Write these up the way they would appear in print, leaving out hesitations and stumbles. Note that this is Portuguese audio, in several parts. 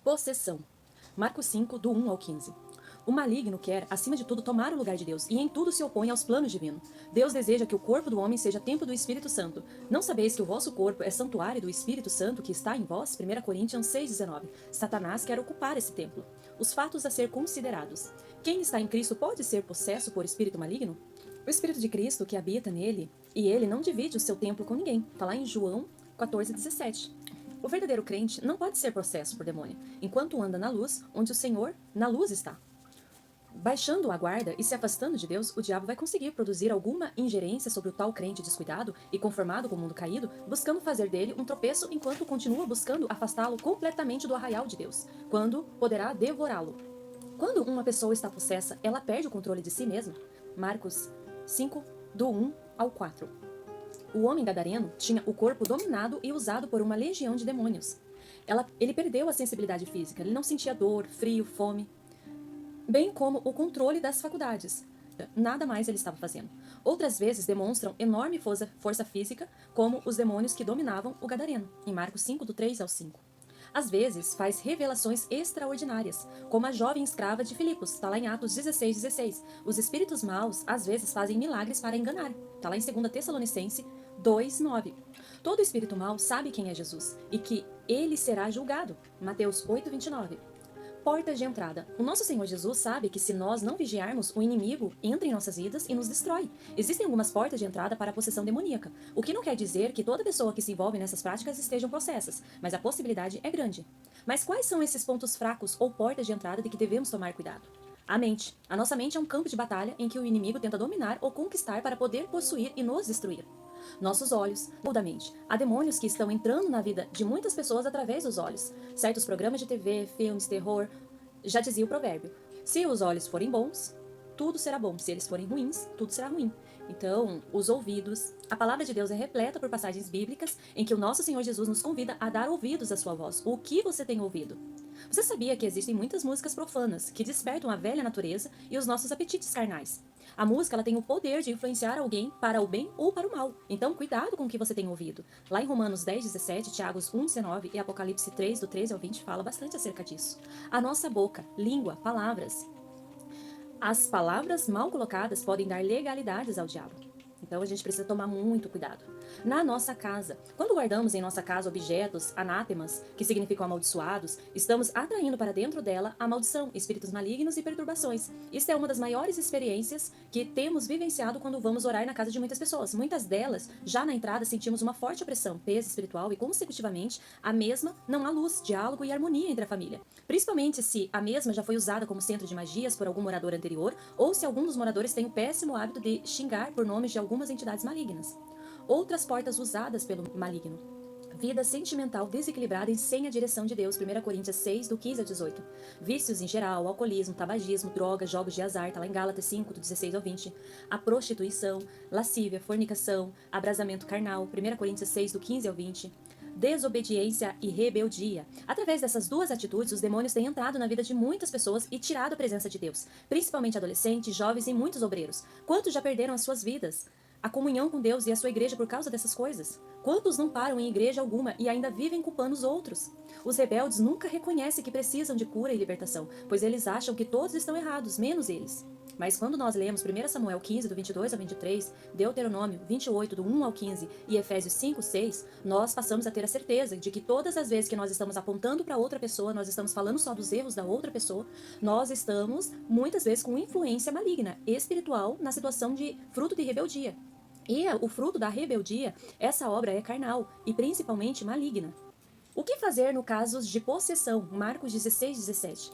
Possessão. Marcos 5, do 1 ao 15. O maligno quer, acima de tudo, tomar o lugar de Deus, e em tudo se opõe aos planos divinos. Deus deseja que o corpo do homem seja templo do Espírito Santo. Não sabeis que o vosso corpo é santuário do Espírito Santo que está em vós? 1 Coríntios 6,19. Satanás quer ocupar esse templo. Os fatos a ser considerados. Quem está em Cristo pode ser possesso por espírito maligno? O Espírito de Cristo que habita nele, e ele não divide o seu templo com ninguém. Está lá em João 14,17. O verdadeiro crente não pode ser possesso por demônio, enquanto anda na luz, onde o Senhor, na luz, está. Baixando a guarda e se afastando de Deus, o diabo vai conseguir produzir alguma ingerência sobre o tal crente descuidado e conformado com o mundo caído, buscando fazer dele um tropeço enquanto continua buscando afastá-lo completamente do arraial de Deus, quando poderá devorá-lo. Quando uma pessoa está possessa, ela perde o controle de si mesma. Marcos 5, do 1 ao 4. O homem gadareno tinha o corpo dominado e usado por uma legião de demônios. Ele perdeu a sensibilidade física, ele não sentia dor, frio, fome, bem como o controle das faculdades. Nada mais ele estava fazendo. Outras vezes demonstram enorme força física, como os demônios que dominavam o gadareno, em Marcos 5, do 3 ao 5. Às vezes faz revelações extraordinárias, como a jovem escrava de Filipos, está lá em Atos 16:16. Os espíritos maus às vezes fazem milagres para enganar, está lá em 2 Tessalonicenses 2:9. Todo espírito mau sabe quem é Jesus e que ele será julgado, Mateus 8:29. Portas de entrada. O nosso Senhor Jesus sabe que se nós não vigiarmos, o inimigo entra em nossas vidas e nos destrói. Existem algumas portas de entrada para a possessão demoníaca, o que não quer dizer que toda pessoa que se envolve nessas práticas estejam possessas, mas a possibilidade é grande. Mas quais são esses pontos fracos ou portas de entrada de que devemos tomar cuidado? A mente. A nossa mente é um campo de batalha em que o inimigo tenta dominar ou conquistar para poder possuir e nos destruir. Nossos olhos, da mente. Há demônios que estão entrando na vida de muitas pessoas através dos olhos. Certos programas de TV, filmes, terror. Já dizia o provérbio: se os olhos forem bons, tudo será bom. Se eles forem ruins, tudo será ruim. Então, os ouvidos. A palavra de Deus é repleta por passagens bíblicas em que o nosso Senhor Jesus nos convida a dar ouvidos à sua voz. O que você tem ouvido? Você sabia que existem muitas músicas profanas que despertam a velha natureza e os nossos apetites carnais? A música ela tem o poder de influenciar alguém para o bem ou para o mal. Então, cuidado com o que você tem ouvido. Lá em Romanos 10:17, Tiago 1:19 e Apocalipse 3, do 13 ao 20, fala bastante acerca disso. A nossa boca, língua, palavras. As palavras mal colocadas podem dar legalidades ao diabo. Então a gente precisa tomar muito cuidado. Na nossa casa, quando guardamos em nossa casa objetos, anátemas, que significam amaldiçoados, estamos atraindo para dentro dela a maldição, espíritos malignos e perturbações. Isso é uma das maiores experiências que temos vivenciado quando vamos orar na casa de muitas pessoas. Muitas delas, já na entrada, sentimos uma forte opressão, peso espiritual e, consecutivamente, a mesma não há luz, diálogo e harmonia entre a família. Principalmente se a mesma já foi usada como centro de magias por algum morador anterior ou se algum dos moradores tem o péssimo hábito de xingar por nomes de algumas entidades malignas. Outras portas usadas pelo maligno. Vida sentimental desequilibrada e sem a direção de Deus, 1 Coríntios 6, do 15 ao 18. Vícios em geral, alcoolismo, tabagismo, drogas, jogos de azar, tá lá em Gálatas 5, do 16 ao 20. A prostituição, lascívia, fornicação, abrasamento carnal, 1 Coríntios 6, do 15 ao 20. Desobediência e rebeldia. Através dessas duas atitudes, os demônios têm entrado na vida de muitas pessoas e tirado a presença de Deus, principalmente adolescentes, jovens e muitos obreiros. Quantos já perderam as suas vidas, a comunhão com Deus e a sua igreja por causa dessas coisas? Quantos não param em igreja alguma e ainda vivem culpando os outros? Os rebeldes nunca reconhecem que precisam de cura e libertação, pois eles acham que todos estão errados, menos eles. Mas quando nós lemos 1 Samuel 15, do 22 ao 23, Deuteronômio 28, do 1 ao 15 e Efésios 5, 6, nós passamos a ter a certeza de que todas as vezes que nós estamos apontando para outra pessoa, nós estamos falando só dos erros da outra pessoa, nós estamos, muitas vezes, com influência maligna, espiritual, na situação de fruto de rebeldia. E o fruto da rebeldia, essa obra é carnal e principalmente maligna. O que fazer no caso de possessão? Marcos 16, 17.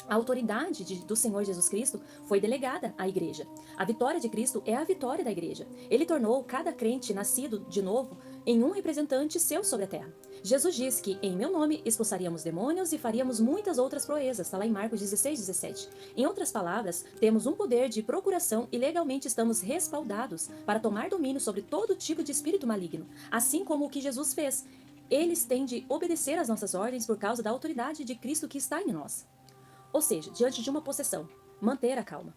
A autoridade do Senhor Jesus Cristo foi delegada à igreja. A vitória de Cristo é a vitória da igreja. Ele tornou cada crente nascido de novo em um representante seu sobre a terra. Jesus diz que em meu nome expulsaríamos demônios e faríamos muitas outras proezas, está lá em Marcos 16, 17. Em outras palavras, temos um poder de procuração e legalmente estamos respaldados para tomar domínio sobre todo tipo de espírito maligno, assim como o que Jesus fez. Eles têm de obedecer às nossas ordens por causa da autoridade de Cristo que está em nós. Ou seja, diante de uma possessão, manter a calma.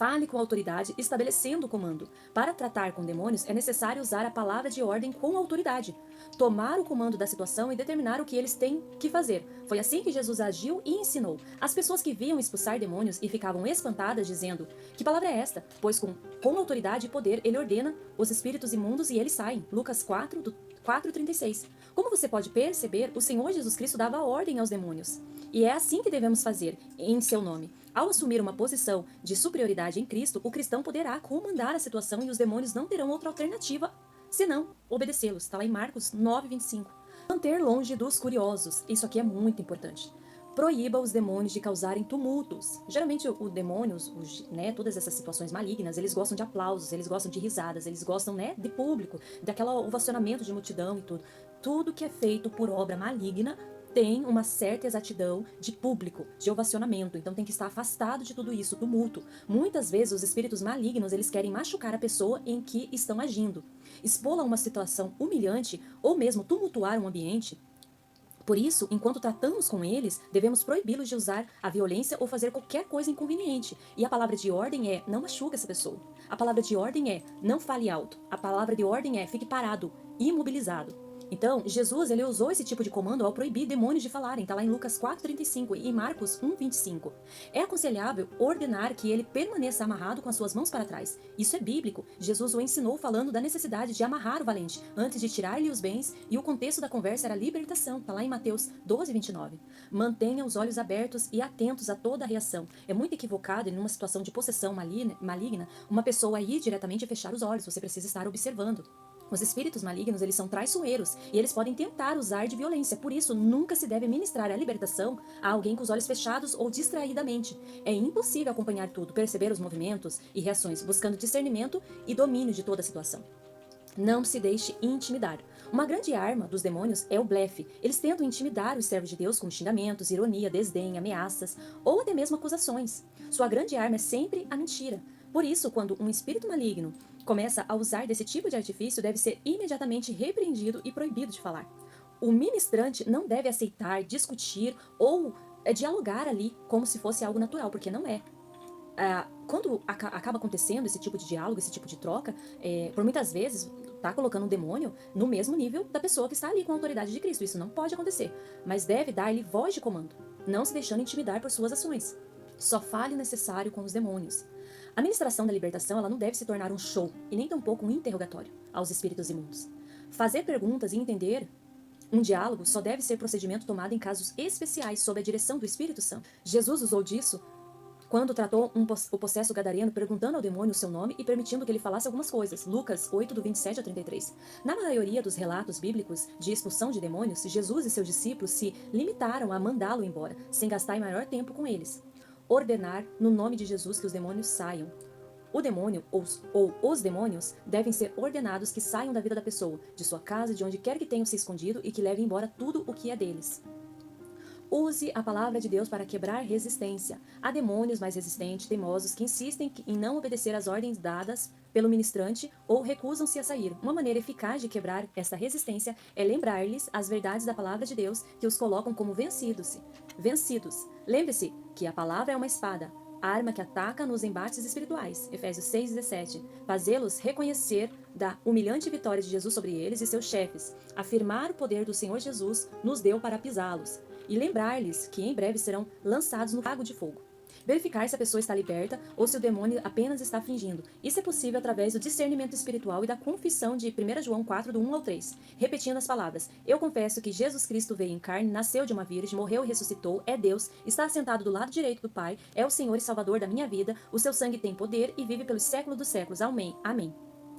Fale com autoridade, estabelecendo o comando. Para tratar com demônios, é necessário usar a palavra de ordem com autoridade. Tomar o comando da situação e determinar o que eles têm que fazer. Foi assim que Jesus agiu e ensinou. As pessoas que viam expulsar demônios e ficavam espantadas, dizendo: que palavra é esta? Pois com autoridade e poder ele ordena os espíritos imundos e eles saem. Lucas 4:36. Como você pode perceber, o Senhor Jesus Cristo dava ordem aos demônios. E é assim que devemos fazer, em seu nome. Ao assumir uma posição de superioridade em Cristo, o cristão poderá comandar a situação e os demônios não terão outra alternativa senão obedecê-los. Está lá em Marcos 9:25. Manter longe dos curiosos. Isso aqui é muito importante. Proíba os demônios de causarem tumultos. Geralmente, os demônios, todas essas situações malignas, eles gostam de aplausos, eles gostam de risadas, eles gostam, de público, daquele ovacionamento de multidão e tudo. Tudo que é feito por obra maligna tem uma certa exatidão de público, de ovacionamento, então tem que estar afastado de tudo isso, tumulto. Muitas vezes os espíritos malignos, eles querem machucar a pessoa em que estão agindo, expô-la a uma situação humilhante ou mesmo tumultuar um ambiente. Por isso, enquanto tratamos com eles, devemos proibi-los de usar a violência ou fazer qualquer coisa inconveniente. E a palavra de ordem é: não machuque essa pessoa. A palavra de ordem é: não fale alto. A palavra de ordem é: fique parado, imobilizado. Então, Jesus, ele usou esse tipo de comando ao proibir demônios de falarem. Está lá em Lucas 4:35 e em Marcos 1:25. É aconselhável ordenar que ele permaneça amarrado com as suas mãos para trás. Isso é bíblico. Jesus o ensinou falando da necessidade de amarrar o valente antes de tirar-lhe os bens, e o contexto da conversa era libertação. Está lá em Mateus 12:29. Mantenha os olhos abertos e atentos a toda a reação. É muito equivocado, em uma situação de possessão maligna, uma pessoa ir diretamente fechar os olhos. Você precisa estar observando. Os espíritos malignos, eles são traiçoeiros e eles podem tentar usar de violência. Por isso, nunca se deve ministrar a libertação a alguém com os olhos fechados ou distraidamente. É impossível acompanhar tudo, perceber os movimentos e reações, buscando discernimento e domínio de toda a situação. Não se deixe intimidar. Uma grande arma dos demônios é o blefe. Eles tentam intimidar os servos de Deus com xingamentos, ironia, desdém, ameaças ou até mesmo acusações. Sua grande arma é sempre a mentira. Por isso, quando um espírito maligno começa a usar desse tipo de artifício, deve ser imediatamente repreendido e proibido de falar. O ministrante não deve aceitar, discutir ou dialogar ali como se fosse algo natural, porque não é. Quando acaba acontecendo esse tipo de diálogo, esse tipo de troca, por muitas vezes está colocando um demônio no mesmo nível da pessoa que está ali com a autoridade de Cristo. Isso não pode acontecer, mas deve dar-lhe voz de comando, não se deixando intimidar por suas ações. Só fale o necessário com os demônios. A ministração da libertação, ela não deve se tornar um show e nem tampouco um interrogatório aos espíritos imundos. Fazer perguntas e entender um diálogo só deve ser procedimento tomado em casos especiais sob a direção do Espírito Santo. Jesus usou disso quando tratou o possesso gadareno, perguntando ao demônio o seu nome e permitindo que ele falasse algumas coisas. Lucas 8:27-33. Na maioria dos relatos bíblicos de expulsão de demônios, Jesus e seus discípulos se limitaram a mandá-lo embora, sem gastar maior tempo com eles. Ordenar no nome de Jesus que os demônios saiam. O demônio ou os demônios devem ser ordenados que saiam da vida da pessoa, de sua casa, de onde quer que tenham se escondido, e que levem embora tudo o que é deles. Use a palavra de Deus para quebrar resistência. Há demônios mais resistentes, teimosos, que insistem em não obedecer às ordens dadas pelo ministrante ou recusam-se a sair. Uma maneira eficaz de quebrar essa resistência é lembrar-lhes as verdades da palavra de Deus que os colocam como vencidos. Lembre-se que a palavra é uma espada, arma que ataca nos embates espirituais. Efésios 6:17. Fazê-los reconhecer da humilhante vitória de Jesus sobre eles e seus chefes. Afirmar o poder do Senhor Jesus nos deu para pisá-los. E lembrar-lhes que em breve serão lançados no lago de fogo. Verificar se a pessoa está liberta ou se o demônio apenas está fingindo. Isso é possível através do discernimento espiritual e da confissão de 1 João 4, do 1 ao 3, repetindo as palavras: eu confesso que Jesus Cristo veio em carne, nasceu de uma virgem, morreu e ressuscitou, é Deus, está assentado do lado direito do Pai, é o Senhor e Salvador da minha vida, o seu sangue tem poder e vive pelos séculos dos séculos. Amém. Amém.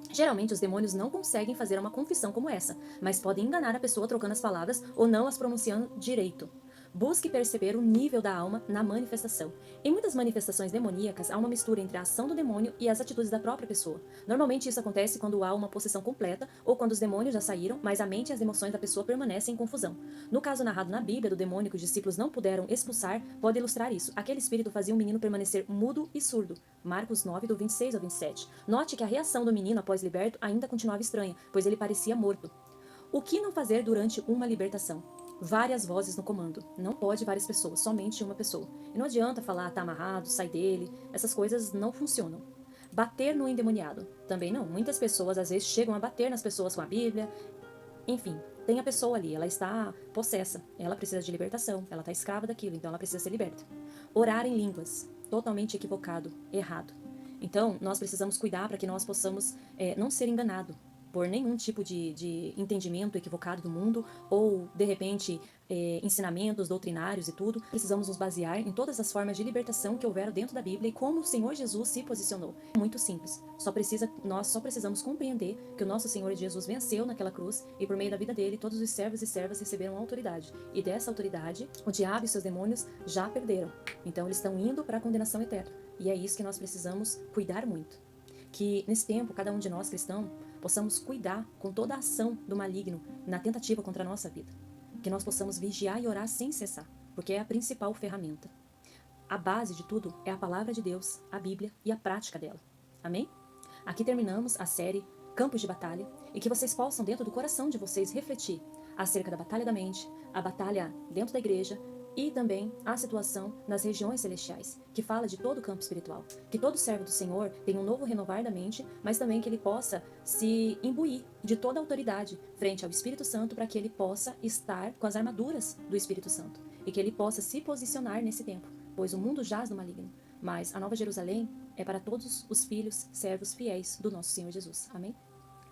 Geralmente, os demônios não conseguem fazer uma confissão como essa, mas podem enganar a pessoa trocando as palavras ou não as pronunciando direito. Busque perceber o nível da alma na manifestação. Em muitas manifestações demoníacas, há uma mistura entre a ação do demônio e as atitudes da própria pessoa. Normalmente isso acontece quando há uma possessão completa ou quando os demônios já saíram, mas a mente e as emoções da pessoa permanecem em confusão. No caso narrado na Bíblia do demônio que os discípulos não puderam expulsar, pode ilustrar isso. Aquele espírito fazia um menino permanecer mudo e surdo. Marcos 9, do 26 ao 27. Note que a reação do menino após liberto ainda continuava estranha, pois ele parecia morto. O que não fazer durante uma libertação? várias vozes no comando. Não pode várias pessoas, somente uma pessoa. E não adianta falar, tá amarrado, sai dele. Essas coisas não funcionam. Bater no endemoniado, também não. Muitas pessoas às vezes chegam a bater nas pessoas com a Bíblia. Enfim, tem a pessoa ali, ela está possessa, ela precisa de libertação, ela está escrava daquilo, então ela precisa ser liberta. Orar em línguas, totalmente equivocado, errado. Então, nós precisamos cuidar para que nós possamos não ser enganado por nenhum tipo de entendimento equivocado do mundo ou, de repente, ensinamentos doutrinários e tudo. Precisamos nos basear em todas as formas de libertação que houveram dentro da Bíblia e como o Senhor Jesus se posicionou. É muito simples. Nós só precisamos compreender que o nosso Senhor Jesus venceu naquela cruz e por meio da vida dele, todos os servos e servas receberam autoridade. E dessa autoridade, o diabo e seus demônios já perderam. Então, eles estão indo para a condenação eterna. E é isso que nós precisamos cuidar muito. Que nesse tempo, cada um de nós cristãos, possamos cuidar com toda a ação do maligno na tentativa contra a nossa vida. Que nós possamos vigiar e orar sem cessar, porque é a principal ferramenta. A base de tudo é a palavra de Deus, a Bíblia e a prática dela. Amém? Aqui terminamos a série Campos de Batalha e que vocês possam, dentro do coração de vocês, refletir acerca da batalha da mente, a batalha dentro da igreja e também a situação nas regiões celestiais, que fala de todo o campo espiritual. Que todo servo do Senhor tenha um novo renovar da mente, mas também que ele possa se imbuir de toda a autoridade frente ao Espírito Santo para que ele possa estar com as armaduras do Espírito Santo e que ele possa se posicionar nesse tempo, pois o mundo jaz no maligno, mas a Nova Jerusalém é para todos os filhos, servos fiéis do nosso Senhor Jesus. Amém?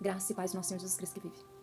Graça e paz do nosso Senhor Jesus Cristo que vive.